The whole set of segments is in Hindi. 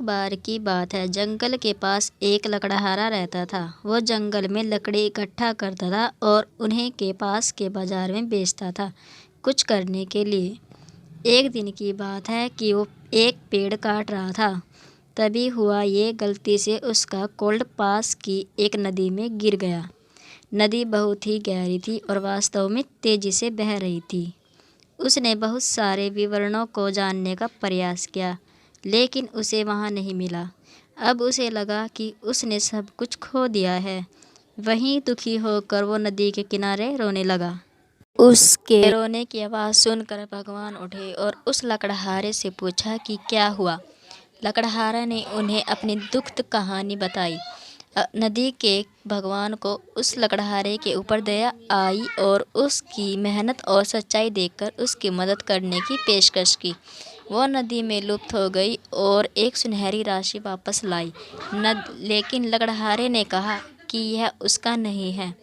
एक बार की बात है, जंगल के पास एक लकड़हारा रहता था। वो जंगल में लकड़ी इकट्ठा करता था और उन्हें के पास के बाजार में बेचता था कुछ करने के लिए। एक दिन की बात है कि वो एक पेड़ काट रहा था। तभी हुआ ये, गलती से उसका कोल्ड पास की एक नदी में गिर गया। नदी बहुत ही गहरी थी और वास्तव में तेजी से बह रही थी। उसने बहुत सारे विवरणों को जानने का प्रयास किया, लेकिन उसे वहाँ नहीं मिला। अब उसे लगा कि उसने सब कुछ खो दिया है। वहीं दुखी होकर वो नदी के किनारे रोने लगा। उसके रोने की आवाज़ सुनकर भगवान उठे और उस लकड़हारे से पूछा कि क्या हुआ। लकड़हारा ने उन्हें अपनी दुखद कहानी बताई। नदी के भगवान को उस लकड़हारे के ऊपर दया आई और उसकी मेहनत और सच्चाई देखकर उसकी मदद करने की पेशकश की। वो नदी में लुप्त हो गई और एक सुनहरी राशि वापस लाई। लेकिन लकड़हारे ने कहा कि यह उसका नहीं है।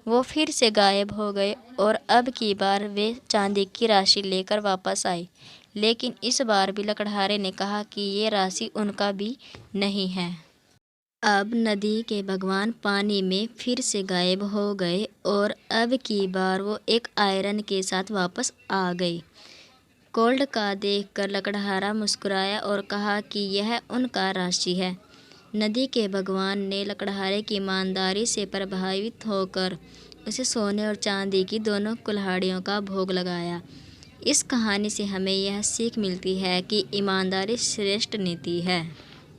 वो फिर से गायब हो गए और अब की बार वे चांदी की राशि लेकर वापस आए। लेकिन इस बार भी लकड़हारे ने कहा कि ये राशि उनका भी नहीं है। अब नदी के भगवान पानी में फिर से गायब हो गए और अब की बार वो एक आयरन के साथ वापस आ गए। कोल्ड का देखकर लकड़हारा मुस्कुराया और कहा कि यह उनका राशि है। नदी के भगवान ने लकड़हारे की ईमानदारी से प्रभावित होकर उसे सोने और चांदी की दोनों कुल्हाड़ियों का भोग लगाया। इस कहानी से हमें यह सीख मिलती है कि ईमानदारी श्रेष्ठ नीति है।